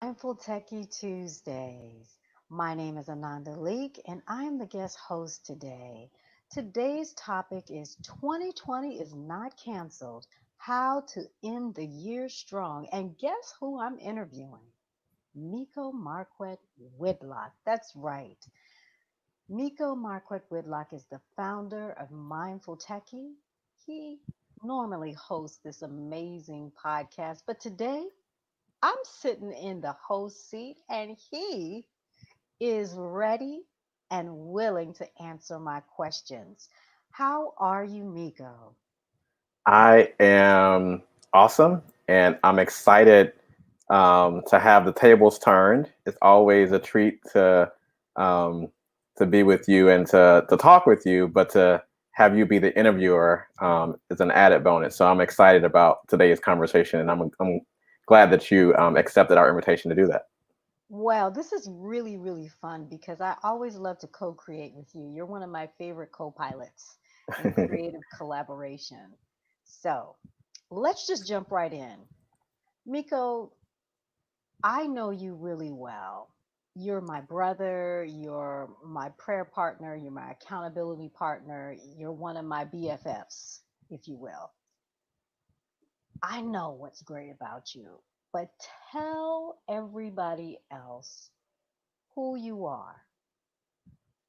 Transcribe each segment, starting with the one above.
Mindful Techie Tuesdays. My name is Ananda Leeke, and I am the guest host today. Today's topic is 2020 is not canceled. How to end the year strong. And guess who I'm interviewing? Meico Marquette Whitlock. That's right. Meico Marquette Whitlock is the founder of Mindful Techie. He normally hosts this amazing podcast, but today I'm sitting in the host seat and he is ready and willing to answer my questions. How are you, Miko? I am awesome, and I'm excited to have the tables turned. It's always a treat um, to be with you and to talk with you, but to have you be the interviewer is an added bonus. So I'm excited about today's conversation, and I'm glad that you accepted our invitation to do that. Well, this is really, really fun because I always love to co create with you. You're one of my favorite co pilots in creative collaboration. So let's just jump right in. Miko, I know you really well. You're my brother, you're my prayer partner, you're my accountability partner, you're one of my BFFs, if you will. I know what's great about you, but tell everybody else who you are.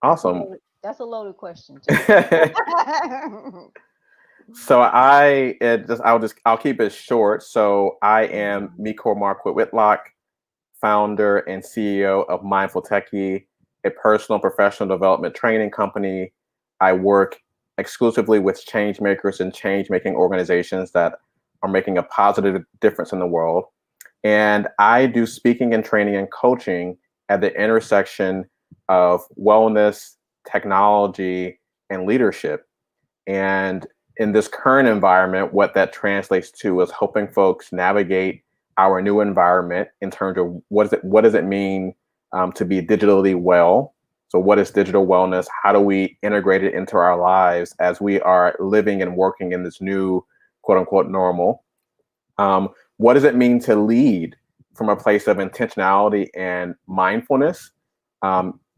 Awesome. That's a loaded question too. So I'll keep it short. So I am Meico Marquette Whitlock, founder and CEO of Mindful Techie, a personal professional development training company. I work exclusively with change makers and change making organizations that are making a positive difference in the world. And I do speaking and training and coaching at the intersection of wellness, technology, and leadership. And in this current environment, what that translates to is helping folks navigate our new environment in terms of what does it mean to be digitally well. So what is digital wellness? How do we integrate it into our lives as we are living and working in this new quote unquote normal? What does it mean to lead from a place of intentionality and mindfulness,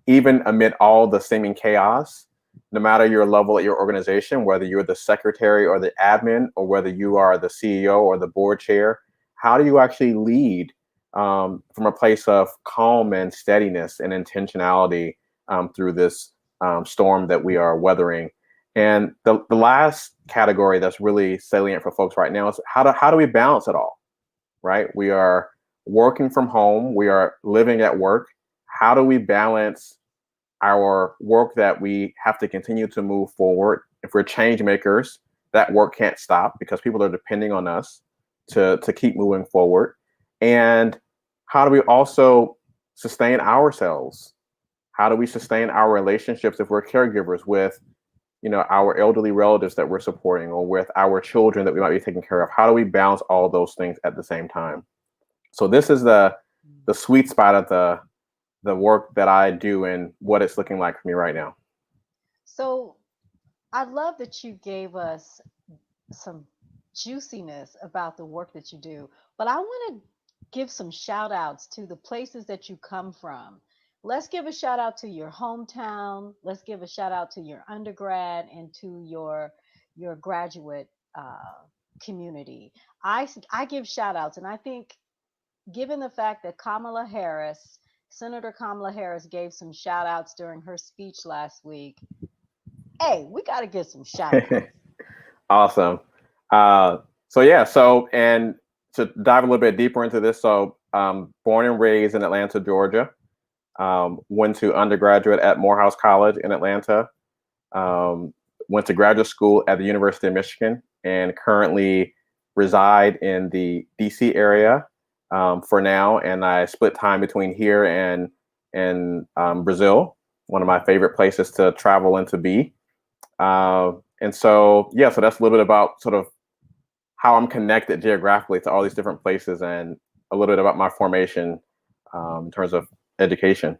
even amid all the seeming chaos? No matter your level at your organization, whether you're the secretary or the admin, or whether you are the CEO or the board chair, how do you actually lead from a place of calm and steadiness and intentionality through this storm that we are weathering? And the last category that's really salient for folks right now is how do we balance it all, right? We are working from home, we are living at work. How do we balance our work that we have to continue to move forward? If we're change makers, that work can't stop because people are depending on us to keep moving forward. And how do we also sustain ourselves? How do we sustain our relationships if we're caregivers with our elderly relatives that we're supporting, or with our children that we might be taking care of? How do we balance all those things at the same time? So this is the sweet spot of the work that I do and what it's looking like for me right now. So I love that you gave us some juiciness about the work that you do, but I want to give some shout outs to the places that you come from. Let's give a shout out to your hometown. Let's give a shout out to your undergrad and to your graduate community. I give shout outs, and I think given the fact that Senator Kamala Harris gave some shout outs during her speech last week, hey, we got to get some shout outs. Awesome. Uh, so yeah, and to dive a little bit deeper into this, born and raised in Atlanta, Georgia. Went to undergraduate at Morehouse College in Atlanta. Went to graduate school at the University of Michigan, and currently reside in the DC area for now. And I split time between here and Brazil, one of my favorite places to travel and to be. And so, yeah, so that's a little bit about sort of how I'm connected geographically to all these different places, and a little bit about my formation in terms of education.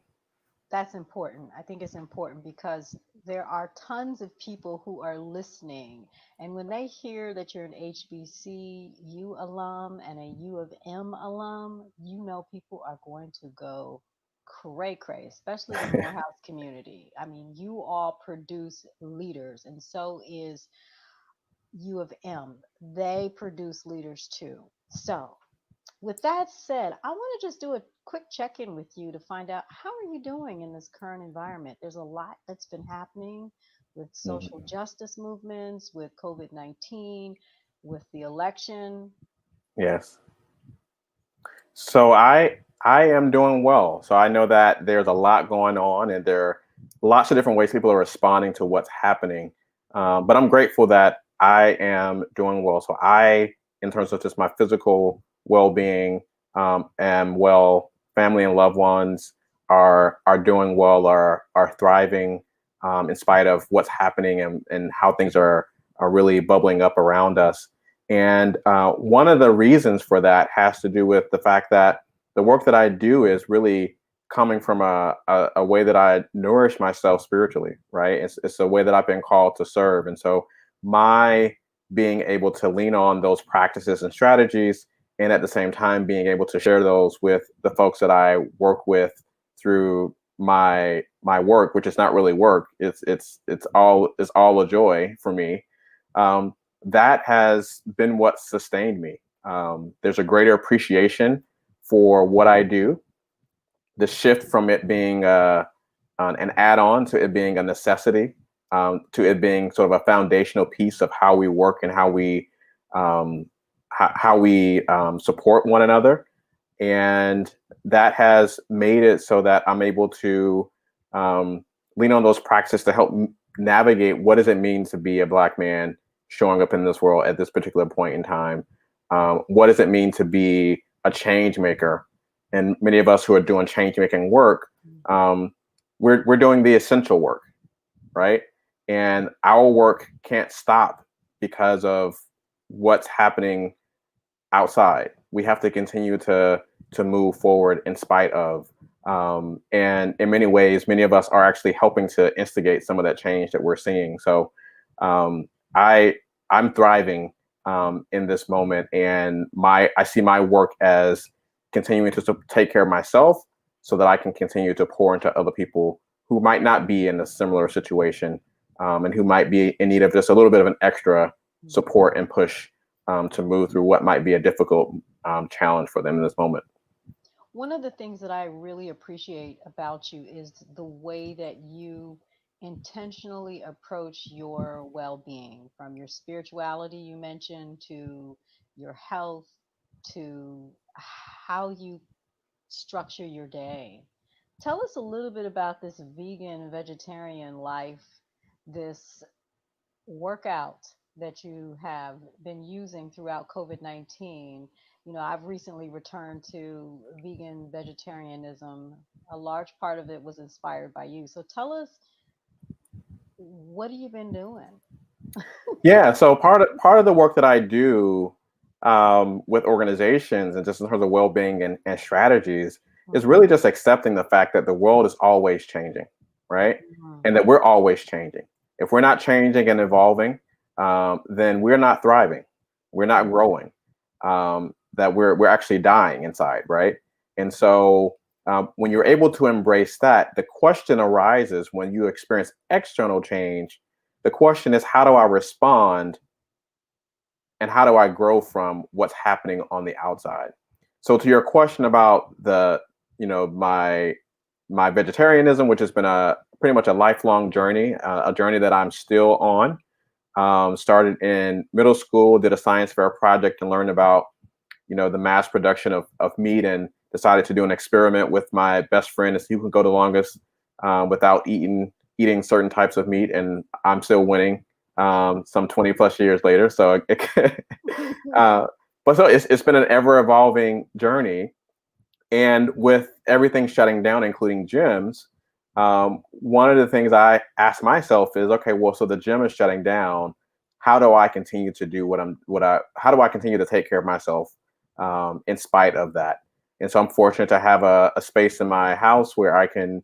that's important. I think it's important because there are tons of people who are listening. And when they hear that you're an HBCU alum and a U of M alum, you know people are going to go cray cray, especially the Morehouse community. I mean, you all produce leaders, and so is U of M. They produce leaders too. So, with that said, I want to just do a quick check in with you to find out how are you doing in this current environment. There's a lot that's been happening with social Mhm. justice movements, with COVID-19, with the election. Yes. So I am doing well. So I know that there's a lot going on, and there are lots of different ways people are responding to what's happening. But I'm grateful that I am doing well. So in terms of just my physical well-being, am well. Family and loved ones are doing well, are thriving, in spite of what's happening and how things are really bubbling up around us. And one of the reasons for that has to do with the fact that the work that I do is really coming from a way that I nourish myself spiritually, right? It's a way that I've been called to serve. And so my being able to lean on those practices and strategies, and at the same time being able to share those with the folks that I work with through my work, which is not really work. It's all a joy for me. Um, that has been what sustained me. There's a greater appreciation for what I do. The shift from it being an add-on to it being a necessity, to it being sort of a foundational piece of how we work and um, how we support one another, and that has made it so that I'm able to um, lean on those practices to help navigate what does it mean to be a Black man showing up in this world at this particular point in time. What does it mean to be a change maker? And many of us who are doing change making work, um, we're doing the essential work, right? And our work can't stop because of what's happening outside. We have to continue to move forward in spite of. And in many ways, many of us are actually helping to instigate some of that change that we're seeing. So um, I I'm thriving in this moment, and my I see my work as continuing to take care of myself, so that I can continue to pour into other people who might not be in a similar situation, and who might be in need of just a little bit of an extra support and push, to move through what might be a difficult challenge for them in this moment. One of the things that I really appreciate about you is the way that you intentionally approach your well being, from your spirituality, you mentioned, to your health, to how you structure your day. Tell us a little bit about this vegan, vegetarian life, this workout that you have been using throughout COVID-19. You know, I've recently returned to vegan vegetarianism. A large part of it was inspired by you. So tell us, what have you been doing? Yeah, so part of the work that I do, with organizations and just in terms of well-being and strategies, is Mhm, really just accepting the fact that the world is always changing, right? mhm, And that we're always changing. If we're not changing and evolving, then we're not thriving, we're not growing, that we're actually dying inside, right? And so when you're able to embrace that, the question arises when you experience external change. The question is, how do I respond, and how do I grow from what's happening on the outside? So to your question about my vegetarianism, which has been a pretty much a lifelong journey, a journey that I'm still on. Started in middle school, did a science fair project and learned about the mass production of meat, and decided to do an experiment with my best friend to see who can go the longest without eating certain types of meat, and I'm still winning some 20 plus years later. So uh, but so it's been an ever evolving journey, and with everything shutting down, including gyms, one of the things I ask myself is, okay, well, so the gym is shutting down. How do I continue to do how do I continue to take care of myself, in spite of that? And so I'm fortunate to have a space in my house where I can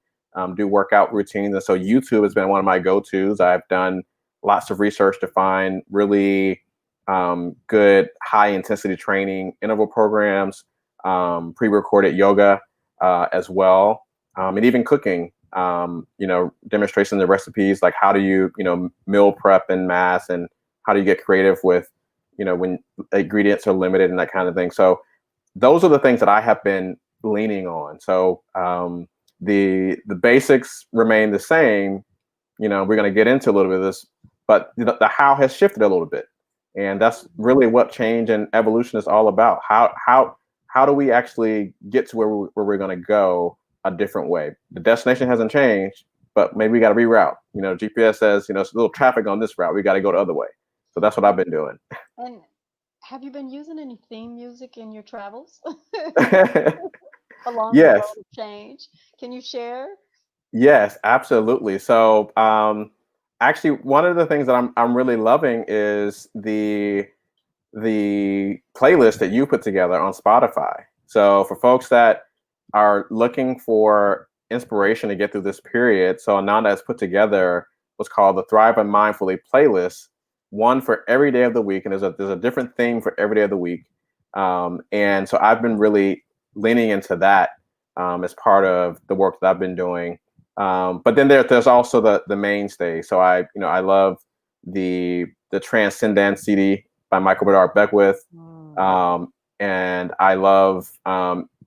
do workout routines. And so YouTube has been one of my go-tos. I've done lots of research to find really good high intensity training interval programs, pre-recorded yoga as well, and even cooking. Demonstrations of recipes, like how do you, meal prep en masse, and how do you get creative with, when ingredients are limited and that kind of thing. So those are the things that I have been leaning on. So the basics remain the same. We're going to get into a little bit of this, but the how has shifted a little bit, and that's really what change and evolution is all about. How do we actually get to where we're going to go a different way? The destination hasn't changed, but maybe we got to reroute. GPS says, it's a little traffic on this route. We got to go the other way. So that's what I've been doing. And have you been using any theme music in your travels along the road Yes. of change? Can you share? Yes, absolutely. So, actually, one of the things that I'm really loving is the playlist that you put together on Spotify. So, for folks that are looking for inspiration to get through this period, so Ananda has put together what's called the Thrive and Mindfully playlist, one for every day of the week, and there's a different theme for every day of the week. And so I've been really leaning into that as part of the work that I've been doing. But then there's also the mainstay. So I love the Transcendence CD by Michael Beckwith, and I love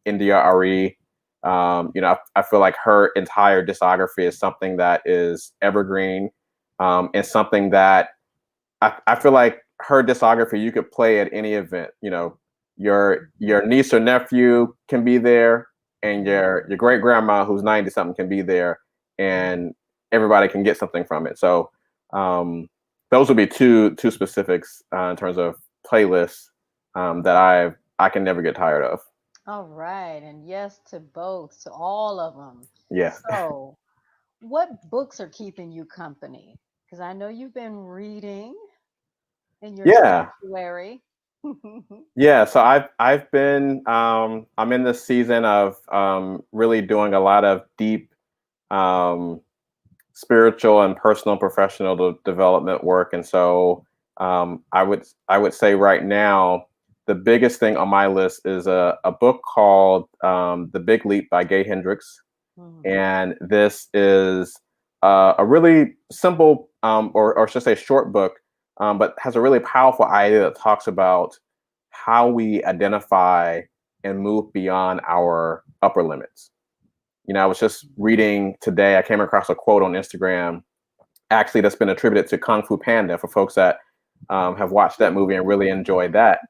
India Ari. I feel like her entire discography is something that is evergreen, and something that I feel like her discography you could play at any event. Your niece or nephew can be there, and your great grandma who's 90 something can be there, and everybody can get something from it. So those would be two specifics in terms of playlists that I can never get tired of. All right, and yes to both, to all of them. Yeah. So, what books are keeping you company? Because I know you've been reading in your Yeah. sanctuary. Yeah, so I've been I'm in this season of really doing a lot of deep um, spiritual and personal and professional development work, and so I would say right now the biggest thing on my list is a book called The Big Leap by Gay Hendricks, and this is a really simple or should I say short book, but has a really powerful idea that talks about how we identify and move beyond our upper limits. I was just reading today, I came across a quote on Instagram, actually, that's been attributed to Kung Fu Panda for folks that have watched that movie and really enjoyed that.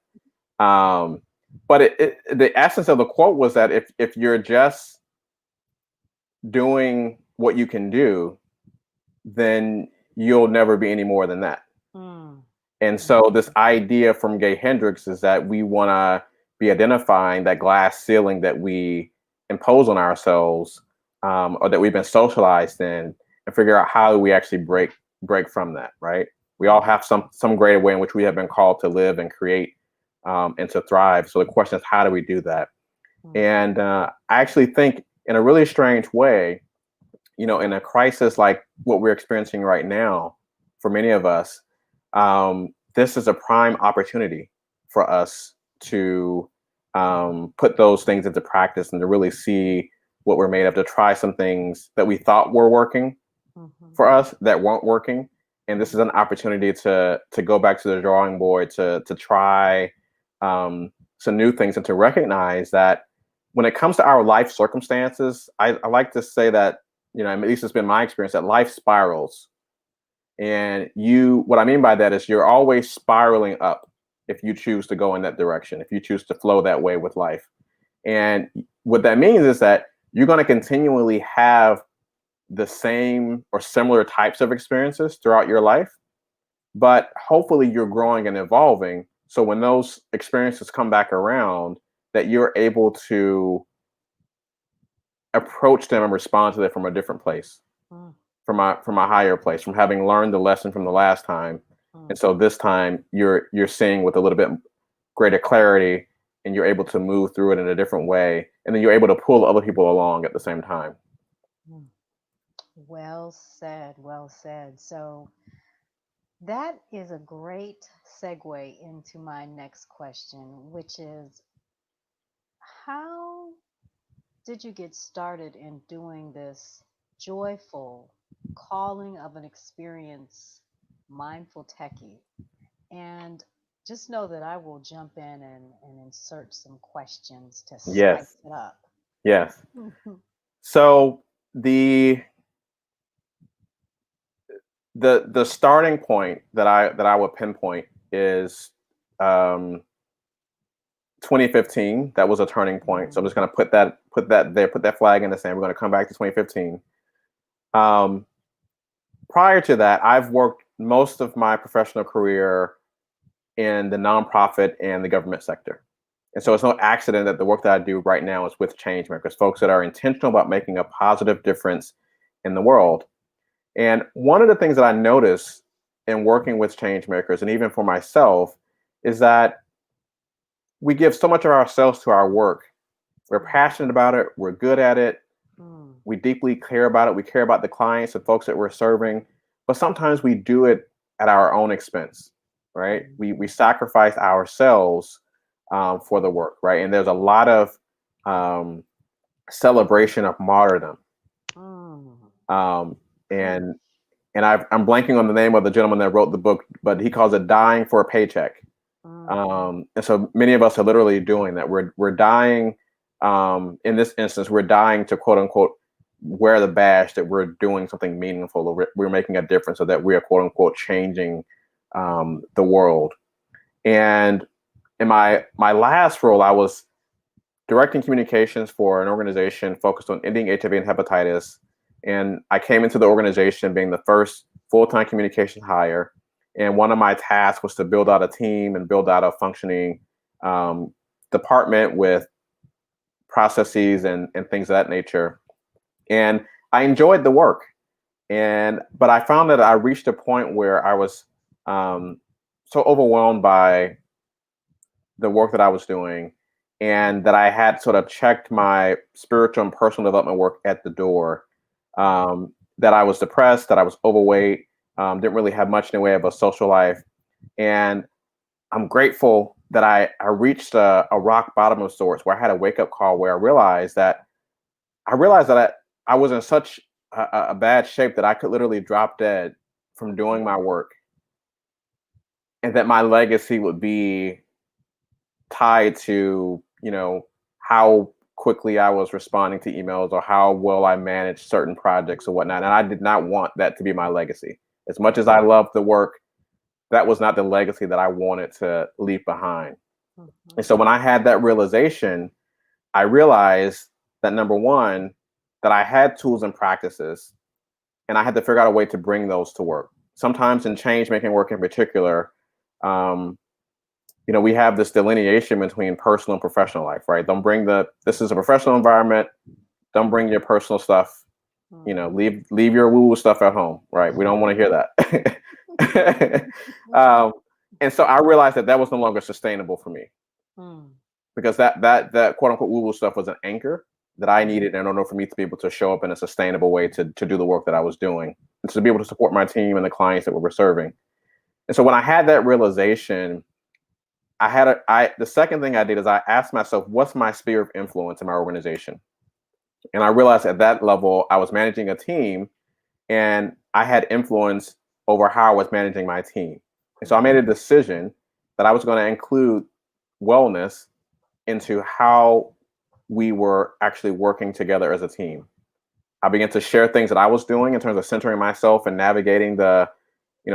But the essence of the quote was that if you're just doing what you can do, then you'll never be any more than that. And so this idea from Gay Hendricks is that we want to be identifying that glass ceiling that we impose on ourselves, or that we've been socialized in, and figure out how do we actually break from that, right? We all have some greater way in which we have been called to live and create, and to thrive. So the question is, how do we do that? And I actually think in a really strange way, in a crisis like what we're experiencing right now, for many of us, this is a prime opportunity for us to put those things into practice and to really see what we're made of, to try some things that we thought were working for us that weren't working. And this is an opportunity to go back to the drawing board, to try some new things, and to recognize that when it comes to our life circumstances, I like to say that, at least it's been my experience, that life spirals. And what I mean by that is you're always spiraling up if you choose to go in that direction, if you choose to flow that way with life. And what that means is that you're going to continually have the same or similar types of experiences throughout your life, but hopefully you're growing and evolving. So when those experiences come back around, that you're able to approach them and respond to them from a different place, from a higher place, from having learned the lesson from the last time. And so this time you're seeing with a little bit greater clarity, and you're able to move through it in a different way, and then you're able to pull other people along at the same time. Well said, well said. So that is a great segue into my next question, which is how did you get started in doing this joyful calling of an experience, mindful techie? And just know that I will jump in and insert some questions to Yes, spice it up. yes. So the the starting point that I would pinpoint is um, 2015. That was a turning point. So I'm just going to put that there, put that flag in the sand. We're going to come back to 2015. Um, Prior to that, I've worked most of my professional career in the nonprofit and the government sector. And so it's no accident that the work that I do right now is with change makers, folks that are intentional about making a positive difference in the world. And one of the things that I notice in working with change makers, and even for myself, is that we give so much of ourselves to our work. We're passionate about it, we're good at it, Mm, we deeply care about it, we care about the clients and folks that we're serving, but sometimes we do it at our own expense, right? We sacrifice ourselves for the work, right? And there's a lot of um, celebration of martyrdom. mm, Um, mm, and I'm blanking on the name of the gentleman that wrote the book, but he calls it dying for a paycheck. mm, And so many of us are literally doing that. We're dying. In this instance, we're dying to quote unquote wear the badge that we're doing something meaningful, or we're making a difference, or that we are quote unquote changing the world. And in my last role, I was directing communications for an organization focused on ending HIV and hepatitis. And I came into the organization being the first full-time communication hire. And one of my tasks was to build out a team and build out a functioning um, department with processes and things of that nature. And I enjoyed the work. But I found that I reached a point where I was so overwhelmed by the work that I was doing, and that I had sort of checked my spiritual and personal development work at the door. That I was depressed, that I was overweight, didn't really have much in the way of a social life, and I'm grateful that I reached a rock bottom of sorts, where I had a wake up call, where I was in such a bad shape that I could literally drop dead from doing my work, and that my legacy would be tied to, how quickly I was responding to emails, or how well I managed certain projects or whatnot. And I did not want that to be my legacy. As much as I loved the work, that was not the legacy that I wanted to leave behind. And mhm, so when I had that realization, I realized that, number one, that I had tools and practices, and I had to figure out a way to bring those to work. Sometimes in change making work in particular, um, we have this delineation between personal and professional life, right? This is a professional environment. Don't bring your personal stuff. mhm, Leave your woo woo stuff at home, right? We don't want to hear that. And so I realized that that was no longer sustainable for me, mm, because that quote unquote woo woo stuff was an anchor that I mhm, needed in order for me to be able to show up in a sustainable way to do the work that I was doing, and to be able to support my team and the clients that we were serving. And so when I had that realization, the second thing I did is I asked myself, what's my sphere of influence in my organization? And I realized at that level, I was managing a team, and I had influence over how I was managing my team. And so I made a mhm, decision that I was going to include wellness into how we were actually working together as a team. I began to share things that I was doing in terms of centering myself and navigating the,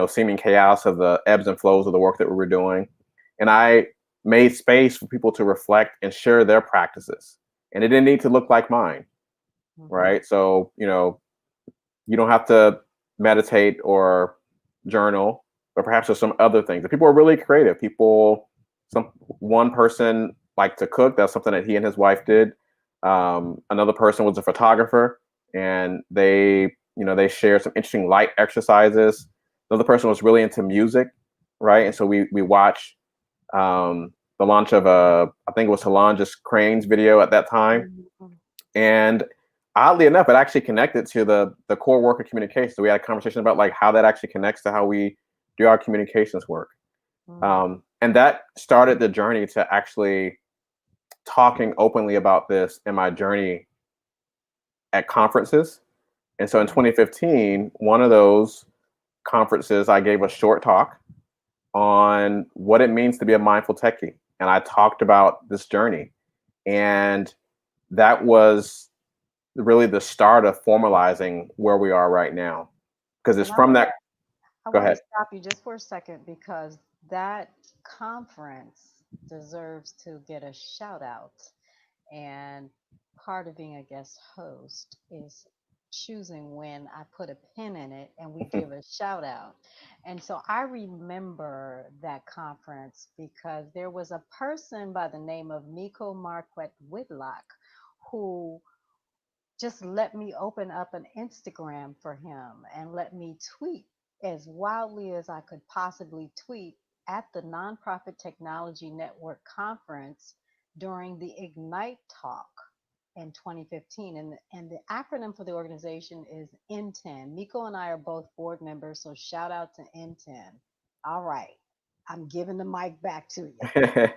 seeming chaos of the ebbs and flows of the work that we were doing. And I made space for people to reflect and share their practices. And it didn't need to look like mine, mhm, right? So, you don't have to meditate or journal, but perhaps there's some other things. And people are really creative. One person liked to cook. That's something that he and his wife did. Another person was a photographer, and they shared some interesting light exercises. Another person was really into music, right? And so we watched the launch of I think it was Solange's Cranes video at that time, mhm, and oddly enough, it actually connected to the core work of communication. So we had a conversation about like how that actually connects to how we do our communications work. Mm, And that started the journey to actually talking openly about this in my journey at conferences. And so in mm. 2015, one of those conferences, I gave a short talk on what it means to be a mindful techie. And I talked about this journey. And that was really the start of formalizing where we are right now. Because it's And from that. I Go want to ahead. stop you just for a second because that conference deserves to get a shout out. And part of being a guest host is choosing when I put a pin in it and we give a shout out. And so I remember that conference because there was a person by the name of Meico Marquette Whitlock who just let me open up an Instagram for him and let me tweet as wildly as I could possibly tweet at the Nonprofit Technology Network conference during the Ignite talk in 2015. And the acronym for the organization is N10. Miko and I are both board members, so shout out to N10. All right, I'm giving the mic back to you.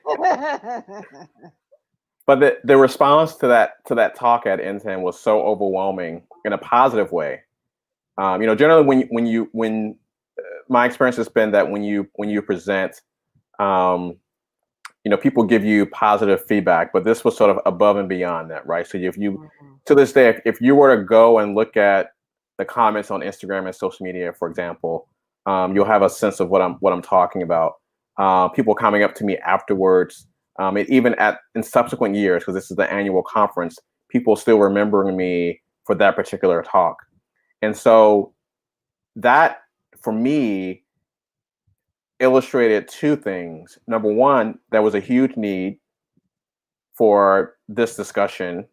But the response to that talk at N10 was so overwhelming in a positive way. Generally when my experience has been that when you present, um, people give you positive feedback, but this was sort of above and beyond that, right? So if you, Mhm, to this day, if you were to go and look at the comments on Instagram and social media, for example, you'll have a sense of what I'm talking about. People coming up to me afterwards, and even in subsequent years, because this is the annual conference, people still remembering me for that particular talk. And so that, for me, illustrated two things. Number one, there was a huge need for this discussion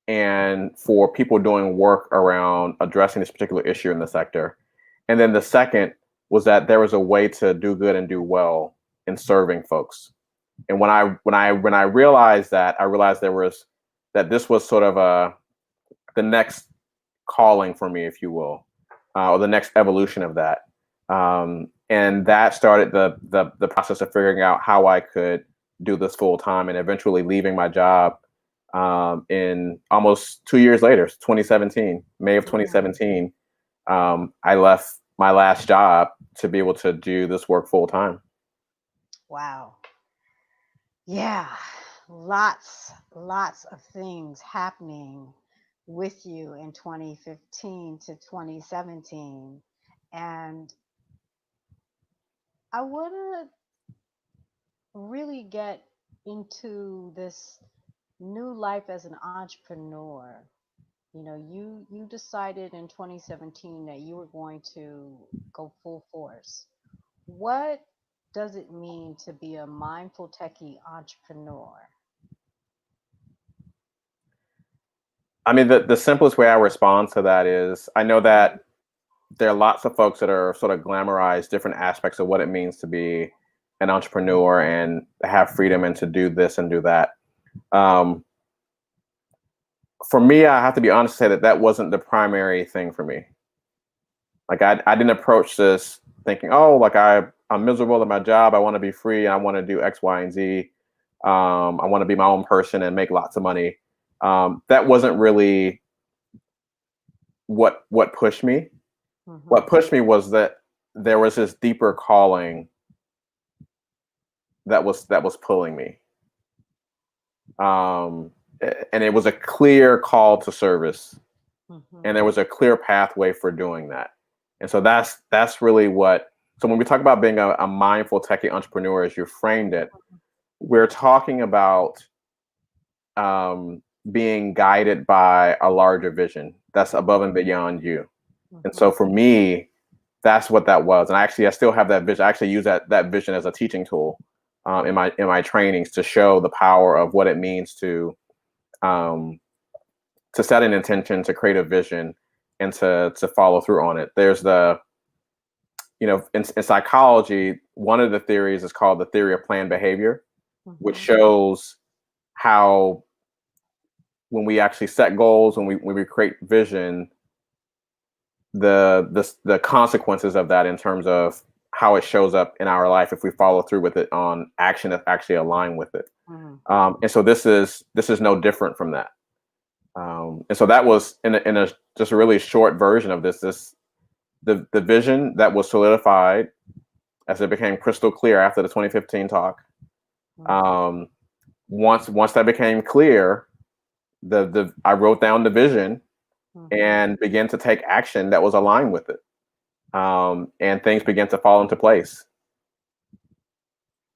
and for people doing work around addressing this particular issue in the sector. And then the second was that there was a way to do good and do well in serving folks. And when I realized that, I realized that this was sort of the next calling for me, if you will, or the next evolution of that. And that started the process of figuring out how I could do this full time, and eventually leaving my job in almost 2 years later, 2017, May of mhm. 2017. I left my last job to be able to do this work full time. Wow. Yeah, lots of things happening with you in 2015 to 2017. And I want to really get into this new life as an entrepreneur. You decided in 2017 that you were going to go full force. What does it mean to be a mindful techie entrepreneur? I mean, the simplest way I respond to that is I know that there are lots of folks that are sort of glamorize different aspects of what it means to be an entrepreneur and have freedom and to do this and do that. Um, for me, I have to be honest and say that that wasn't the primary thing for me. Like I didn't approach this thinking, oh, like I'm miserable at my job. I want to be free. I want to do X, Y, and Z. I want to be my own person and make lots of money. That wasn't really what pushed me. What Hmm. pushed me was that there was this deeper calling that was pulling me, um, and it was a clear call to service, and Hmm. there was a clear pathway for doing that. And so that's really what. So when we talk about being a mindful techie entrepreneur, as you framed it, we're talking about being guided by a larger vision that's above and beyond you. And so Hmm. for me, that's what that was. And I still have that vision. I actually use that vision as a teaching tool in my trainings to show the power of what it means um, to set an intention, to create a vision, and to follow through on it. There's in psychology, one of the theories is called the theory of planned behavior, which Hmm. shows how when we actually set goals, when we create vision, the consequences of that in terms of how it shows up in our life if we follow through with it on action that's actually aligned with it. And so this is no different from that. And so that was in a just a really short version of this the vision that was solidified as it became crystal clear after the 2015 talk. Once that became clear, the I wrote down the vision and began to take action that was aligned with it. And things began to fall into place.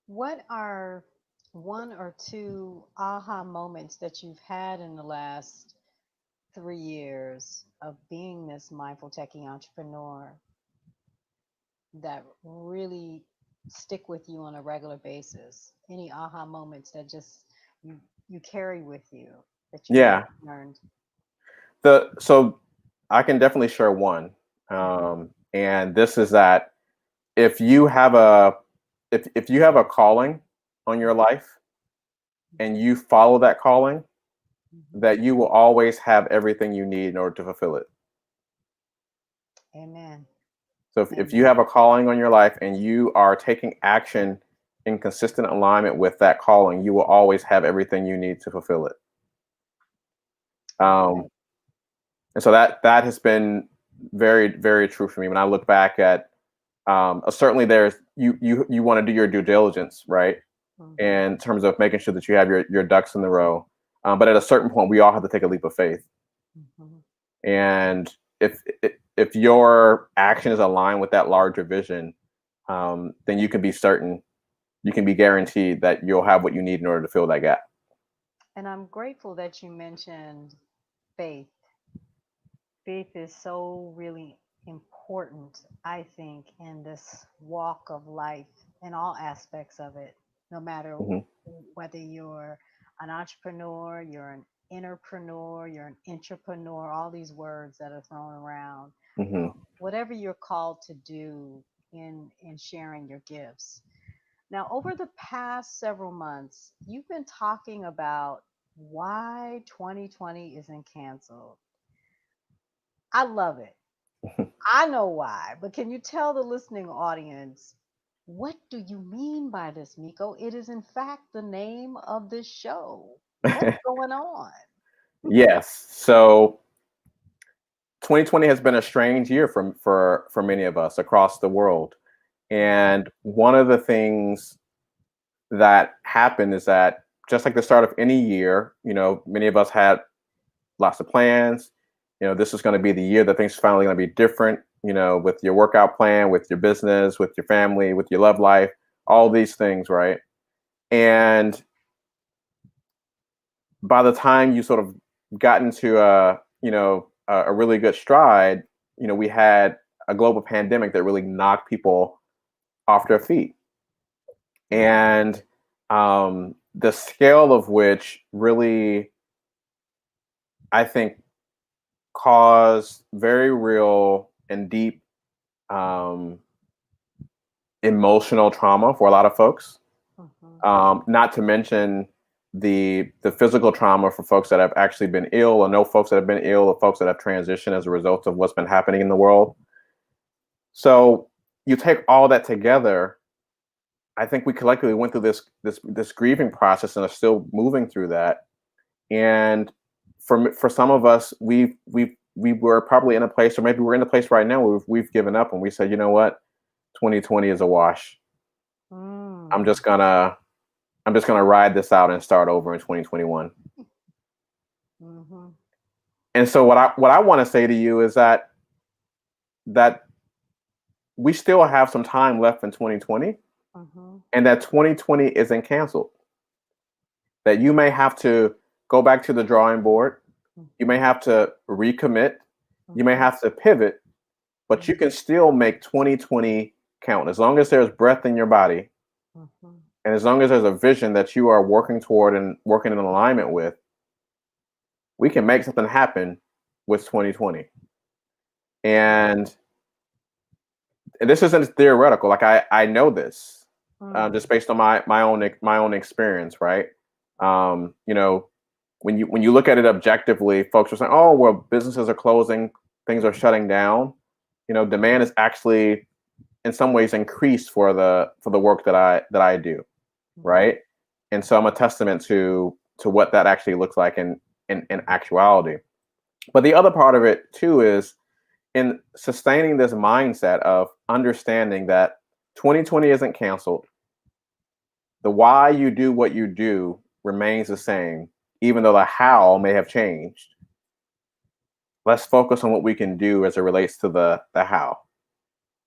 What are one or two aha moments that you've had in the last 3 years of being this mindful techie entrepreneur that really stick with you on a regular basis? Any aha moments that just you carry with you that you Yeah. learned? So I can definitely share one. And this is that if you have a if you have a calling on your life and you follow that calling, that you will always have everything you need in order to fulfill it. Amen. So if you have a calling on your life and you are taking action in consistent alignment with that calling, you will always have everything you need to fulfill it. And so that has been very, very true for me. When I look back at certainly there's you want to do your due diligence, right? In terms of making sure that you have your ducks in the row. But at a certain point, we all have to take a leap of faith. And if your action is aligned with that larger vision, then you can be certain, you can be guaranteed that you'll have what you need in order to fill that gap. And I'm grateful that you mentioned faith. Faith is so really important, I think, in this walk of life, in all aspects of it, no matter whether you're an entrepreneur, you're an entrepreneur, you're an entrepreneur, all these words that are thrown around, whatever you're called to do in sharing your gifts. Now, over the past several months, you've been talking about why 2020 isn't canceled. I love it. I know why, but can you tell the listening audience, what do you mean by this, Meico? It is, in fact, the name of this show. What's going on? Yes. So 2020 has been a strange year for many of us across the world. And one of the things that happened is that just like the start of any year, many of us had lots of plans. This is going to be the year that things are finally going to be different, with your workout plan, with your business, with your family, with your love life, all these things, right? And by the time you sort of got into a really good stride, we had a global pandemic that really knocked people off their feet. And the scale of which really, I think, caused very real and deep emotional trauma for a lot of folks. Not to mention the physical trauma for folks that have actually been ill, or know folks that have been ill, or folks that have transitioned as a result of what's been happening in the world. So you take all that together, I think we collectively went through this grieving process and are still moving through that. And for some of us, we were probably in a place, or maybe we're in a place right now where we've given up and we said, you know what, 2020 is a wash. I'm just gonna ride this out and start over in 2021. And so what I want to say to you is that we still have some time left in 2020, and that 2020 isn't canceled. That you may have to go back to the drawing board, you may have to recommit, you may have to pivot, but you can still make 2020 count as long as there's breath in your body. And as long as there's a vision that you are working toward and working in alignment with, we can make something happen with 2020. And this isn't theoretical. Like I know this just based on my own experience, right? when you look at it objectively, folks are saying, "Oh, well, businesses are closing, things are shutting down." Demand is actually in some ways increased for the work that I do, Mhm. right? And so I'm a testament to what that actually looks like in actuality. But the other part of it too is in sustaining this mindset of understanding that 2020 isn't canceled. The why you do what you do remains the same, even though the how may have changed. Let's focus on what we can do as it relates to the how.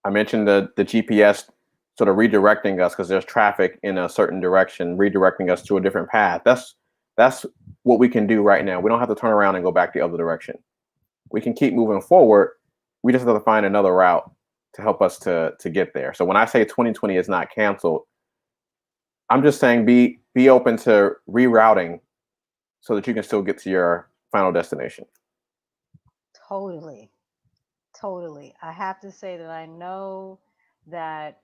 I mentioned the GPS sort of redirecting us because there's traffic in a certain direction, redirecting us to a different path. That's what we can do right now. We don't have to turn around and go back the other direction. We can keep moving forward. We just have to find another route to help us to get there. So when I say 2020 is not canceled, I'm just saying be open to rerouting so that you can still get to your final destination. Totally. Totally. I have to say that I know that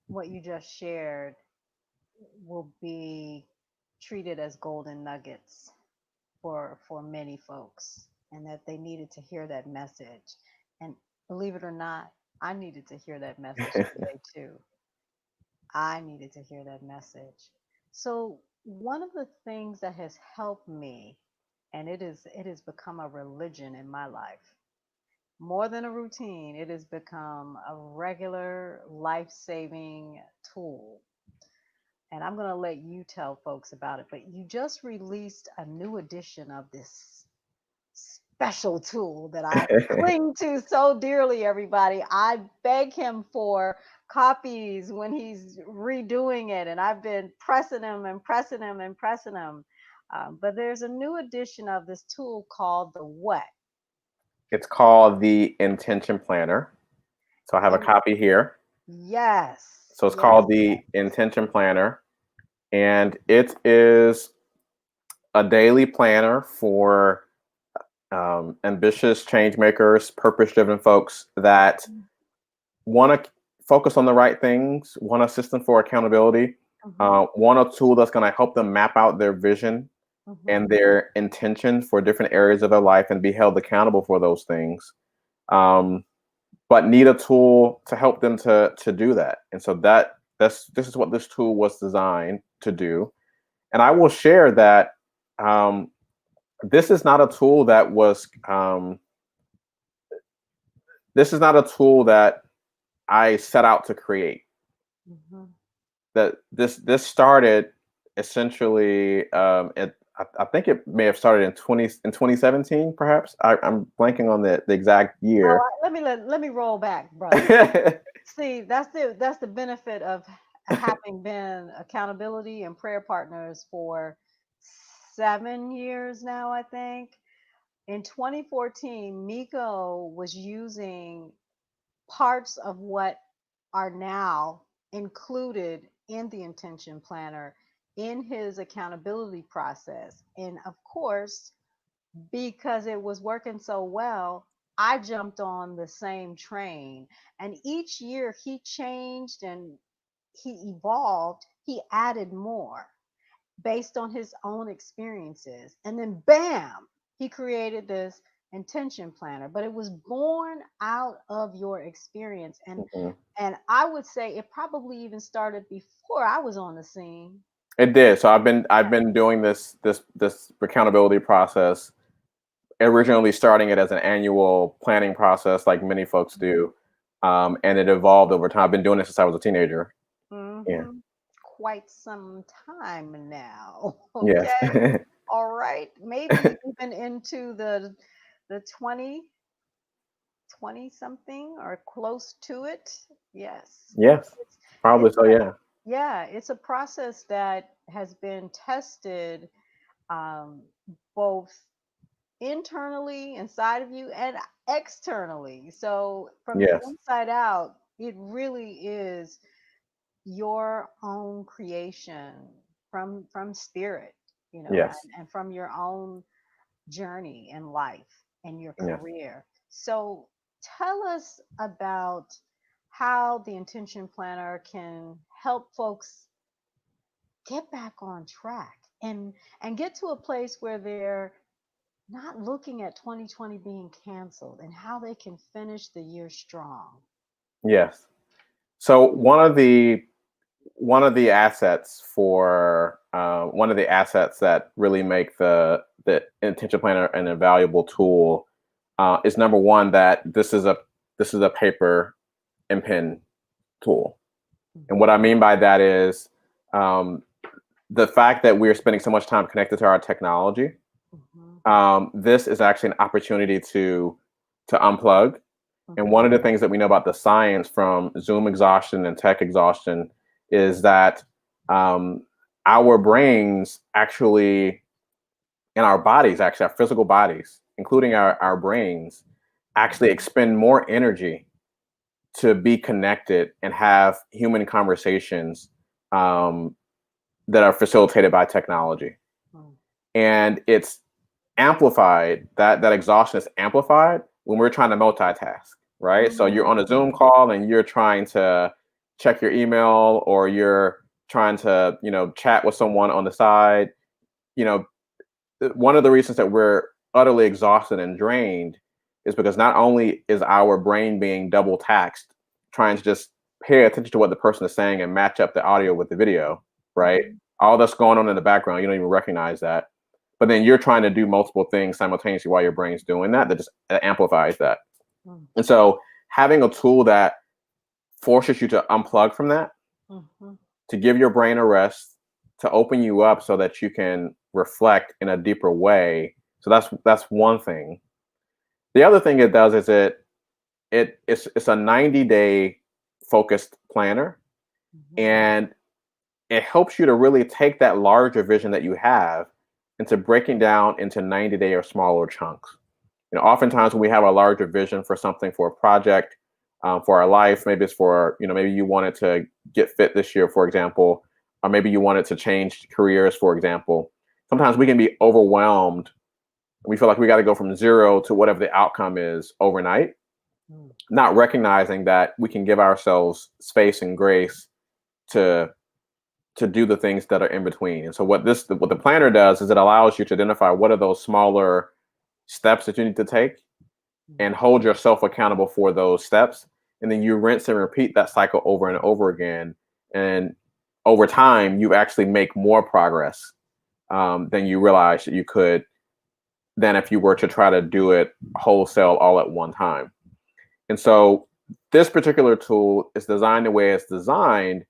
what you just shared will be treated as golden nuggets for many folks, and that they needed to hear that message. And believe it or not, I needed to hear that message today too. I needed to hear that message. So one of the things that has helped me, and it has become a religion in my life, more than a routine, it has become a regular life-saving tool. And I'm going to let you tell folks about it, but you just released a new edition of this special tool that I cling to so dearly, everybody. I beg him for copies when he's redoing it, and I've been pressing him and pressing him and pressing him. But there's a new edition of this tool called the what? It's called the Intention Planner. So I have a And copy here. yes, So it's yes, called the Intention Planner, and it is a daily planner for ambitious change makers, purpose driven folks that want to focus on the right things, want a system for accountability, mm-hmm, want a tool that's going to help them map out their vision mm-hmm, and their intention for different areas of their life and be held accountable for those things. Um, but need a tool to help them to do that. And so this is what this tool was designed to do. And I will share that um, this is not a tool that was this is not a tool that I set out to create. mm-hmm. That this started essentially I think it may have started in 2017 perhaps. I'm blanking on the exact Well, year. let me roll back, brother. See, that's the benefit of having been accountability and prayer partners for 7 years now, I think. In 2014, Miko was using parts of what are now included in the intention planner in his accountability process. And of course, because it was working so well, I jumped on the same train. And each year he changed and he evolved, he added more based on his own experiences. And then, bam, he created this intention planner. But it was born out of your experience. Mhm. And I would say it probably even started before I was on the scene. It did. So I've been doing this accountability process, originally starting it as an annual planning process, like many folks do, and it evolved over time. I've been doing this since I was a teenager. Yeah. Hmm. Quite some time now. Yes. Okay. All right. Maybe even into the 20 something or close to it. Yes. Yes. It's Probably it's so. Yeah. yeah, it's a process that has been tested, um, both internally inside of you and externally. So from the Yes. inside out, it really is your own creation from spirit, Yes. and from your own journey in life and your Yes. career. So tell us about how the intention planner can help folks get back on track. and get to a place where they're not looking at 2020 being canceled and how they can finish the year strong. Yes. So one of the assets for one of the assets that really make the intention planner an invaluable tool is number one, that this is a paper and pen tool. And what I Mhm, mean by that is um, the fact that we're spending so much time connected to our technology. mhm, This is actually an opportunity to unplug. And one of mhm, the things that we know about the science from Zoom exhaustion and tech exhaustion is that um, our brains actually, and our bodies, actually, our physical bodies, including our brains, actually mhm, expend more energy to be connected and have human conversations um, that are facilitated by technology. mhm, And it's amplified, that exhaustion is amplified when we're trying to multitask, right? So you're on a Zoom mhm, call and you're trying to check your email, or you're trying to, chat with someone on the side. You know, one of the reasons that we're utterly exhausted and drained is because not only is our brain being double taxed trying to just pay attention to what the person is saying and match up the audio with the video, right? mhm, All that's going on in the background, you don't even recognize that. But then you're trying to do multiple things simultaneously while your brain's doing that just amplifies that. mhm, And so having a tool that forces you to unplug from that, mhm, to give your brain a rest, to open you up so that you can reflect in a deeper way. So that's one thing. The other thing it does is it's a 90-day focused planner, mhm, and it helps you to really take that larger vision that you have into breaking down into 90-day or smaller chunks. Oftentimes when we have a larger vision for something, for a project, for our life, maybe it's for, maybe you wanted to get fit this year, for example, or maybe you wanted to change careers, for example. Sometimes we can be overwhelmed. We feel like we got to go from zero to whatever the outcome is overnight, mhm, not recognizing that we can give ourselves space and grace to do the things that are in between. And so what the planner does is it allows you to identify what are those smaller steps that you need to take, and mhm, hold yourself accountable for those steps. And then you rinse and repeat that cycle over and over again. And over time, you actually make more progress than you realize that you could, than if you were to try to do it wholesale all at one time. And so this particular tool is designed the way it's designed.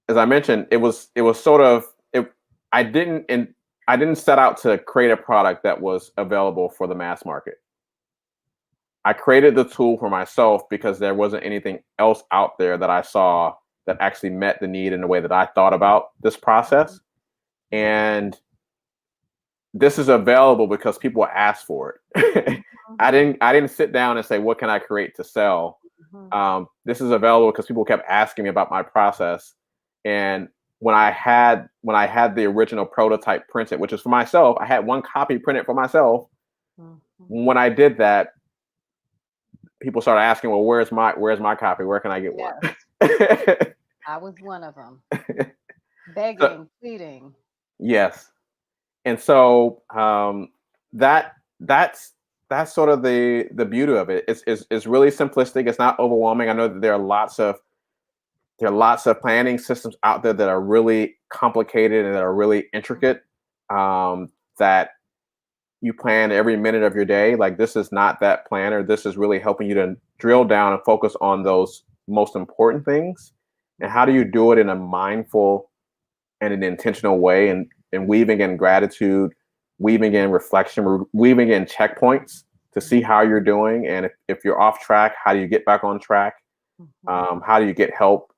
As I mentioned, it was sort of it. I didn't and I didn't set out to create a product that was available for the mass market. I created the tool for myself because there wasn't anything else out there that I saw that actually met the need in the way that I thought about this process. mhm, And this is available because people asked for it. mhm, I didn't sit down and say, what can I create to sell? mhm, This is available because people kept asking me about my process. And when I had the original prototype printed, which is for myself, I had one copy printed for myself. mhm. When I did that, people started asking, well, where's my copy? Where can I get one? Yes, I was one of them, So, begging, pleading. yes. And so that's sort of the beauty of it. It's really simplistic. It's not overwhelming. I know that there are lots of planning systems out there that are really complicated and that are really intricate, that you plan every minute of your day. Like, this is not that planner. This is really helping you to drill down and focus on those most important things. And how do Mhm, you do it in a mindful and an intentional way, and weaving in gratitude, weaving in reflection, weaving in checkpoints to see how mhm, you're doing. And if you're off track, how do you get back on track? mhm, How do you get help?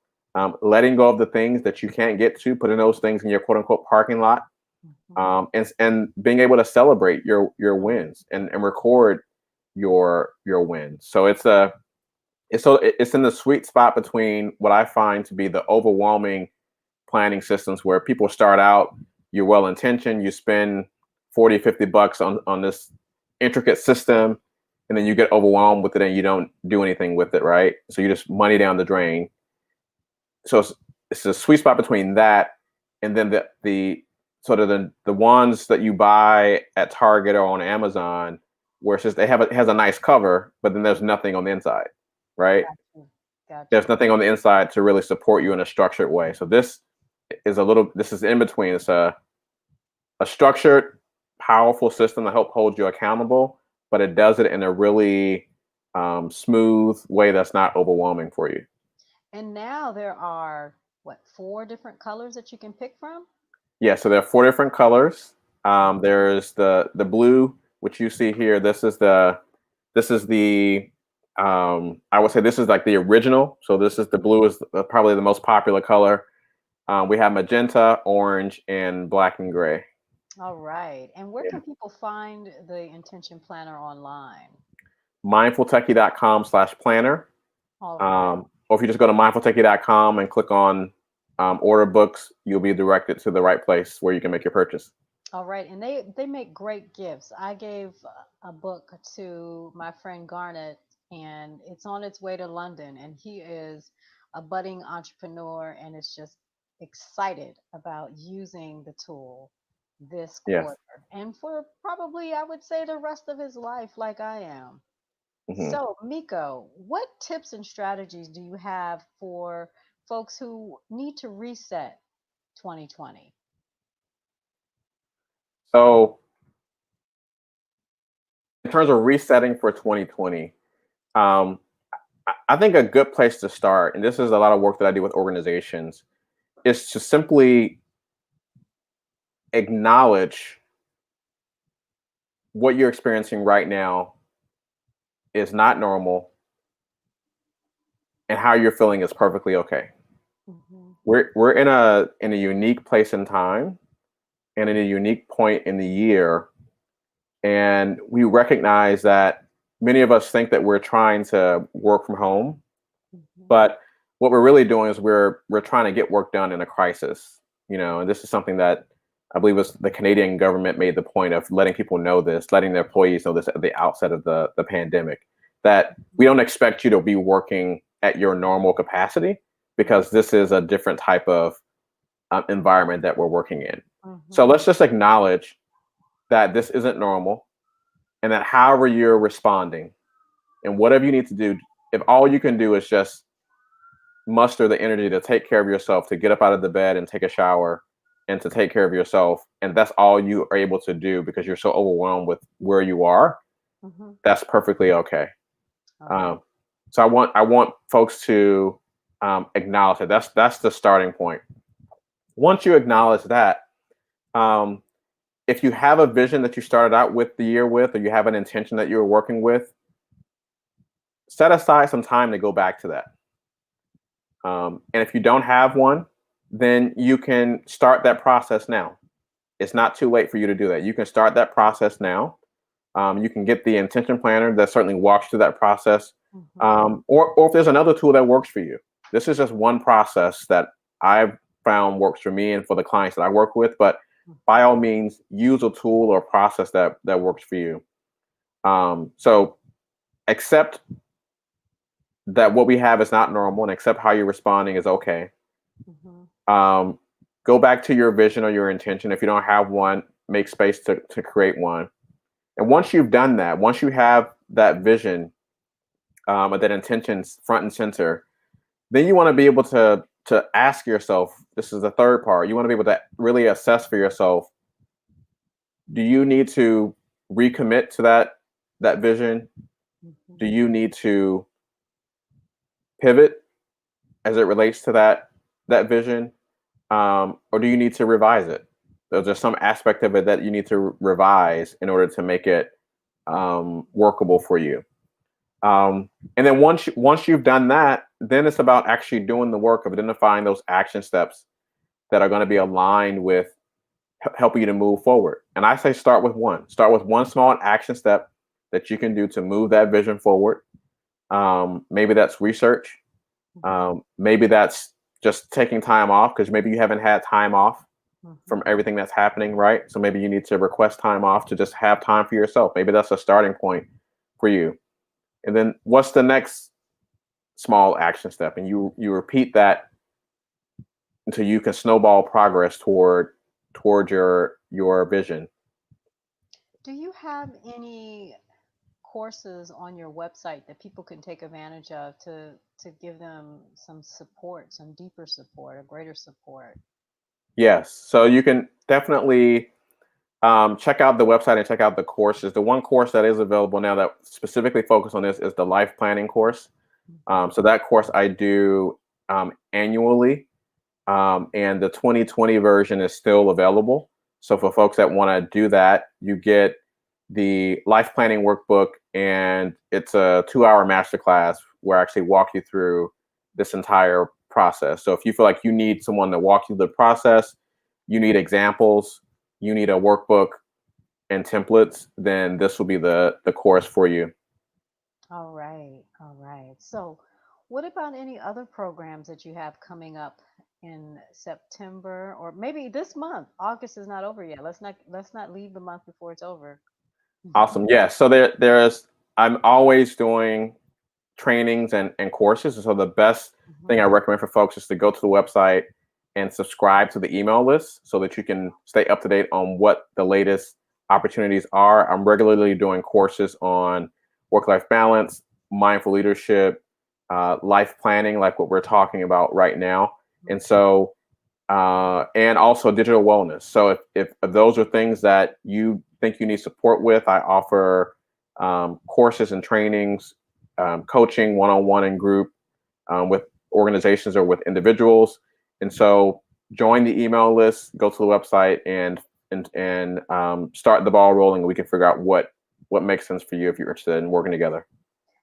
Letting go of the things that you can't get to, putting those things in your quote unquote parking lot, mhm, and being able to celebrate your wins, and record your wins. So it's in the sweet spot between what I find to be the overwhelming planning systems, where people start out, you're well intentioned, you spend 40, $50 on this intricate system, and then you get overwhelmed with it and you don't do anything with it, right? So you just money down the drain. So it's a sweet spot between that and then the sort of the ones that you buy at Target or on Amazon, where it's just it has a nice cover, but then there's nothing on the inside, right? Gotcha. Gotcha. There's nothing on the inside to really support you in a structured way. So this is in between. It's a structured, powerful system to help hold you accountable, but it does it in a really smooth way that's not overwhelming for you. And now there are what, 4 different colors that you can pick from? Yeah, so there are 4 different colors. Mhm. There's the blue, which you see here. This is the I would say this is like the original. So this is the blue is probably the most popular color. We have magenta, orange, and black and gray. All right. And where Yeah. can people find the intention planner online? Mindfultechie.com/planner. All right. Or if you just go to mindfultechie.com and click on order books, you'll be directed to the right place where you can make your purchase. All right. And they make great gifts. I gave a book to my friend Garnet, and it's on its way to London. And he is a budding entrepreneur and is just excited about using the tool this Yes. quarter and for probably, I would say, the rest of his life, like I am. Hmm. So, Miko, what tips and strategies do you have for folks who need to reset 2020? So, in terms of resetting for 2020, um, I think a good place to start, and this is a lot of work that I do with organizations, is to simply acknowledge what you're experiencing right now is not normal and how you're feeling is perfectly okay. Hmm. We're in a unique place in time and in a unique point in the year, and we recognize that many of us think that we're trying to work from home, Hmm. but what we're really doing is we're trying to get work done in a crisis, and this is something that I believe was the Canadian government made the point of letting people know this, letting their employees know this at the outset of the pandemic, that we don't expect you to be working at your normal capacity because this is a different type of environment that we're working in. So Hmm. let's just acknowledge that this isn't normal and that however you're responding and whatever you need to do, if all you can do is just muster the energy to take care of yourself, to get up out of the bed and take a shower and to take care of yourself, and that's all you are able to do because you're so overwhelmed with where you are, Hmm. that's perfectly okay. All right. Um, so I want folks to acknowledge it. That's the starting point. Once you acknowledge that, um, if you have a vision that you started out with the year with, or you have an intention that you're working with, set aside some time to go back to that. And if you don't have one, then you can start that process now. It's not too late for you to do that. You can start that process now. You can get the intention planner that certainly walks through that process. Hmm. Or if there's another tool that works for you. This is just one process that I've found works for me and for the clients that I work with. But by all means, use a tool or process that works for you. So accept that what we have is not normal and accept how you're responding is okay. Hmm. Um, Go back to your vision or your intention. If you don't have one, make space to create one. And once you've done that, once you have that vision or that intention front and center, then you want to be able to ask yourself. This is the third part. You want to be able to really assess for yourself. Do you need to recommit to that vision? Hmm. Do you need to pivot as it relates to that vision, or do you need to revise it? There's some aspect of it that you need to revise in order to make it workable for you. And then once you've done that, then it's about actually doing the work of identifying those action steps that are going to be aligned with helping you to move forward. And I say start with one. Start with one small action step that you can do to move that vision forward. Maybe that's research. Maybe that's just taking time off because maybe you haven't had time off from Hmm. everything that's happening, right? So maybe you need to request time off to just have time for yourself. Maybe that's a starting point for you. And then what's the next small action step? And you repeat that until you can snowball progress towards your vision. Do you have any courses on your website that people can take advantage of to give them some support, some deeper support, or greater support? Yes, so you can definitely check out the website and check out the courses. The one course that is available now that specifically focuses on this is the life planning course. Mhm. So that course I do annually, and the 2020 version is still available. So for folks that want to do that, you get the life planning workbook, and it's a 2-hour masterclass where I actually walk you through this entire process. So if you feel like you need someone to walk you through the process, you need examples, you need a workbook and templates, then this will be the course for you. All right, all right. So, what about any other programs that you have coming up in September or maybe this month? August is not over yet. Let's not leave the month before it's over. Awesome. Yeah. So there's I'm always doing trainings and courses. And so the best thing I Mhm. recommend for folks is to go to the website and subscribe to the email list so that you can stay up to date on what the latest opportunities are. I'm regularly doing courses on work-life balance, mindful leadership, life planning, like what we're talking about right now. And so and also digital wellness. So if those are things that you think you need support with, I offer courses and trainings, coaching one-on-one and group with organizations or with individuals. And so join the email list, go to the website, and start the ball rolling. And we can figure out what makes sense for you if you're interested in working together.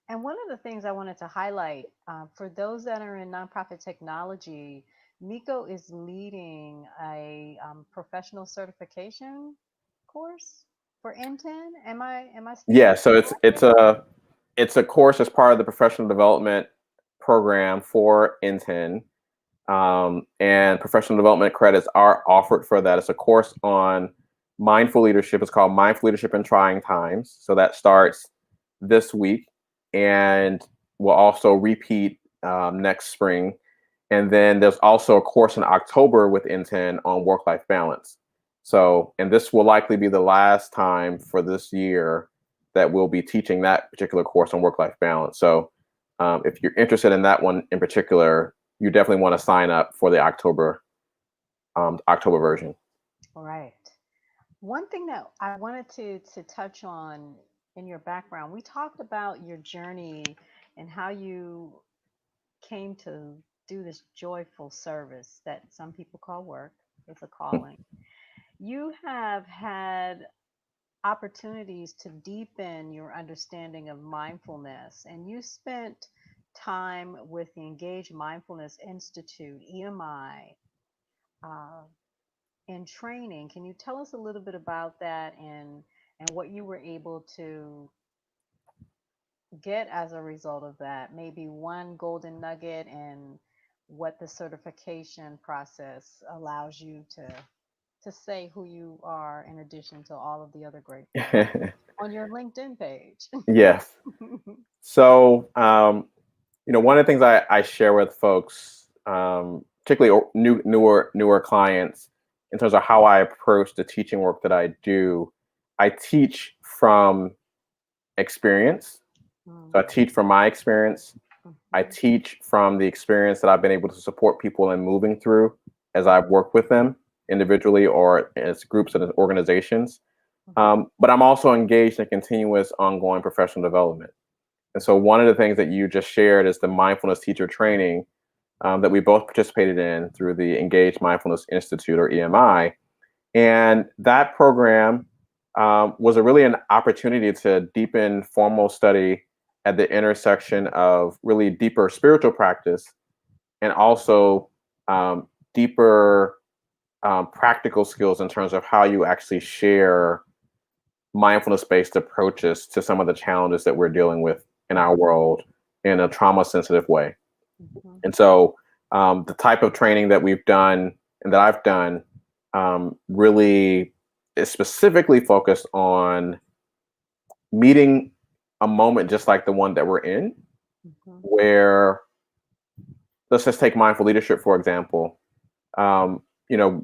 And one of the things I wanted to highlight for those that are in nonprofit technology, Meico is leading a professional certification course for N10. Am I Yeah, speaking so correctly? it's a course as part of the professional development program for N10. And professional development credits are offered for that. It's a course on mindful leadership. It's called Mindful Leadership in Trying Times. So that starts this week and will also repeat next spring. And then there's also a course in October with N10 on work-life balance. So, and this will likely be the last time for this year that we'll be teaching that particular course on work-life balance. So, if you're interested in that one in particular, you definitely want to sign up for the October version. All right. One thing that I wanted to touch on in your background, we talked about your journey and how you came to do this joyful service that some people call work. It's a calling. You have had opportunities to deepen your understanding of mindfulness, and you spent time with the Engaged Mindfulness Institute, EMI, uh, in training. Can you tell us a little bit about that and what you were able to get as a result of that? Maybe one golden nugget and what the certification process allows you to say who you are in addition to all of the other great things on your LinkedIn page. Yes. So, one of the things I share with folks, particularly newer clients, in terms of how I approach the teaching work that I do, I teach from experience. So I Mm, teach from my experience. I mhm, teach from the experience that I've been able to support people in moving through as I've worked with them individually or as groups and as organizations. mhm, But I'm also engaged in continuous, ongoing professional development. And so, one of the things that you just shared is the mindfulness teacher training that we both participated in through the Engaged Mindfulness Institute or EMI. And that program was a really an opportunity to deepen formal study at the intersection of really deeper spiritual practice and also deeper practical skills in terms of how you actually share mindfulness based approaches to some of the challenges that we're dealing with in our world in a trauma sensitive way. mhm, And so the type of training that we've done and that I've done really is specifically focused on meeting a moment just like the one that we're in, mhm, where let's just take mindful leadership, for example. Um,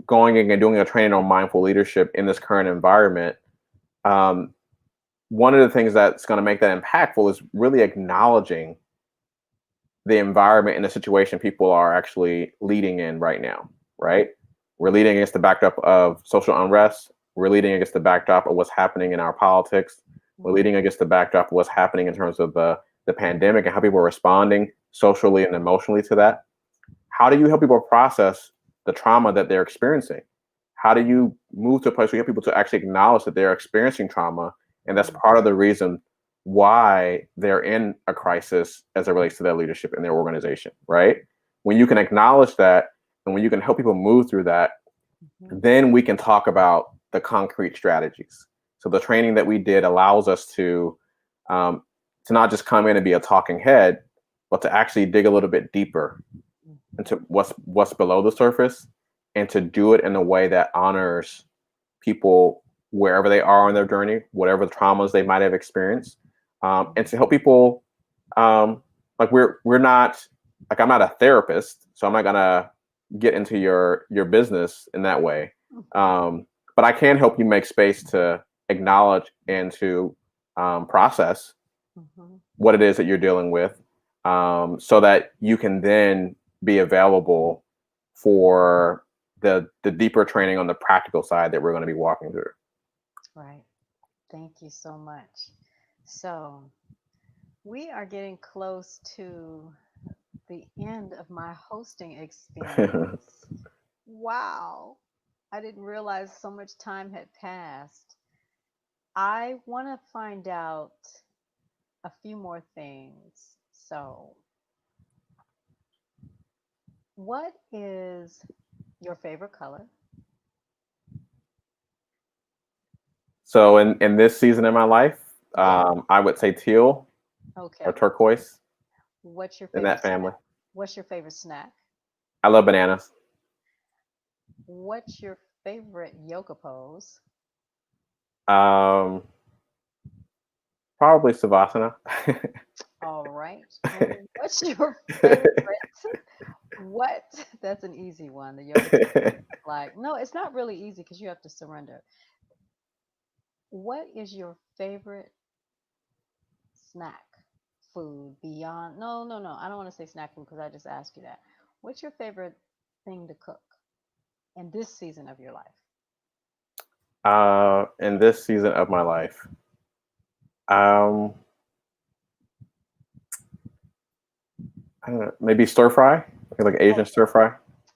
going in and doing a training on mindful leadership in this current environment, um, one of the things that's going to make that impactful is really acknowledging the environment and the situation people are actually leading in right now, right? We're leading against the backdrop of social unrest. We're leading against the backdrop of what's happening in our politics. We're leading against the backdrop of what's happening in terms of the pandemic and how people are responding socially and emotionally to that. How do you help people process the trauma that they're experiencing? How do you move to a place where you help people to actually acknowledge that they're experiencing trauma? And that's part of the reason why they're in a crisis as it relates to their leadership in their organization, right? When you can acknowledge that and when you can help people move through that, then we can talk about the concrete strategies. So the training that we did allows us to not just come in and be a talking head, but to actually dig a little bit deeper into what's below the surface, and to do it in a way that honors people wherever they are on their journey, whatever traumas they might have experienced, and to help people. Like we're not like I'm not a therapist, so I'm not gonna get into your business in that way. But I can help you make space to acknowledge and to process what it is that you're dealing with, so that you can then be available for the deeper training on the practical side that we're going to be walking through. Right. Thank you so much. So we are getting close to the end of my hosting experience. Wow. I didn't realize so much time had passed. I want to find out a few more things. So, what is your favorite color? So in this season of my life, Yeah. I would say teal or Okay. turquoise What's your in favorite that snack? family. What's your favorite snack? I love bananas. What's your favorite yoga pose? Um, Probably savasana. All right. What's your favorite? What? That's an easy one. The yoga pose. Like, no, it's not really easy because you have to surrender. What is your favorite snack food beyond? No, no, no. I don't want to say snack food because I just asked you that. What's your favorite thing to cook in this season of your life? In this season of my life, um, I don't know, maybe stir fry, like Asian stir fry.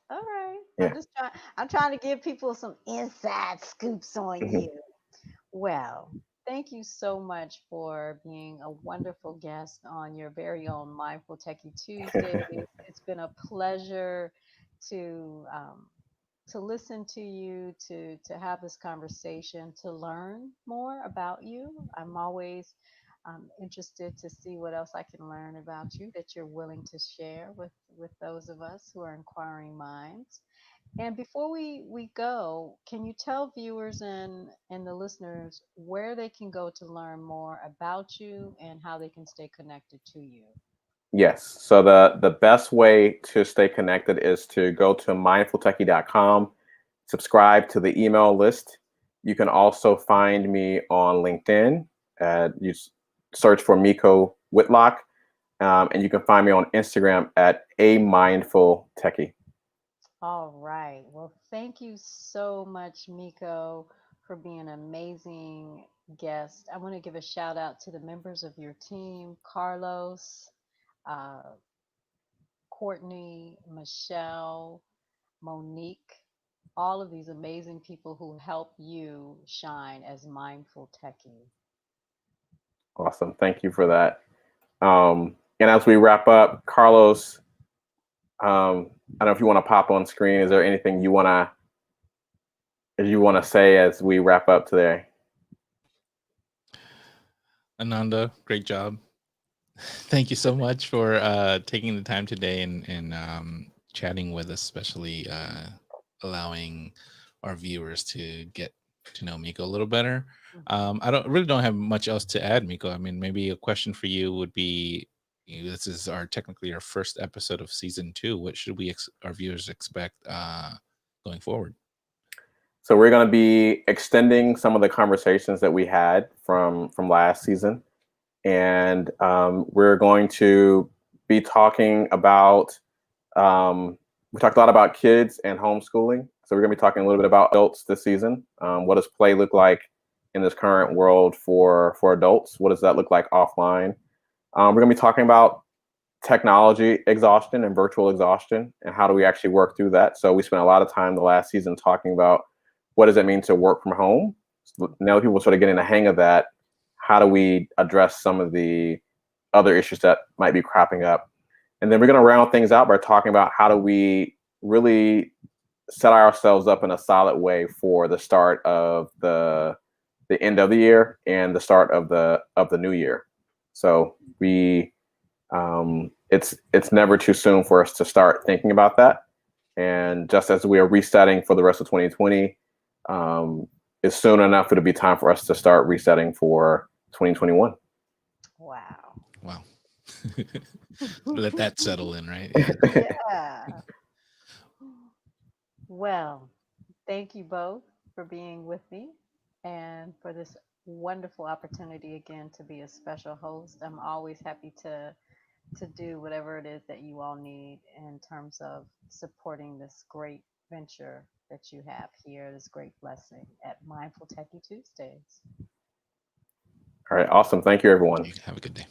All right. Yeah. I'm trying to give people some inside scoops on Mhm. you. Well, thank you so much for being a wonderful guest on your very own Mindful Techie Tuesdays. It's been a pleasure to to listen to you, to have this conversation, to learn more about you. I'm always interested to see what else I can learn about you that you're willing to share with those of us who are inquiring minds. And before we go, can you tell viewers and the listeners where they can go to learn more about you and how they can stay connected to you? Yes. So the best way to stay connected is to go to mindfultechie.com, subscribe to the email list. You can also find me on LinkedIn. Search for Meico Whitlock, and you can find me on Instagram at a mindful techie. All right. Well, thank you so much, Miko, for being an amazing guest. I want to give a shout out to the members of your team, Carlos, uh, Courtney, Michelle, Monique, all of these amazing people who help you shine as mindful techie. Awesome. Thank you for that. And as we wrap up, Carlos, I don't know if you want to pop on screen. Is there anything you want to say as we wrap up today? Ananda, great job. Thank you so much for taking the time today and chatting with us, especially allowing our viewers to get to know Miko a little better. I don't have much else to add, Miko. I mean, maybe a question for you would be: this is our technically our first episode of season 2. What should our viewers expect going forward? So we're going to be extending some of the conversations that we had from last season, and we're going to be talking about. We talked a lot about kids and homeschooling, so we're going to be talking a little bit about adults this season. What does play look like in this current world for adults? What does that look like offline? We're going to be talking about technology exhaustion and virtual exhaustion, and how do we actually work through that. So we spent a lot of time the last season talking about what does it mean to work from home. So now people are sort of getting the hang of that. How do we address some of the other issues that might be cropping up? And then we're going to round things out by talking about how do we really set ourselves up in a solid way for the start of the end of the year and the start of the new year. So it's never too soon for us to start thinking about that. And just as we are resetting for the rest of 2020, it's soon enough it'll be time for us to start resetting for 2021. Wow. Wow. Let that settle in, right? Yeah. Well, thank you both for being with me and for this wonderful opportunity again to be a special host. I'm always happy to do whatever it is that you all need in terms of supporting this great venture that you have here, this great blessing at Mindful Techie Tuesdays. All right, awesome. Thank you, everyone. Have a good day.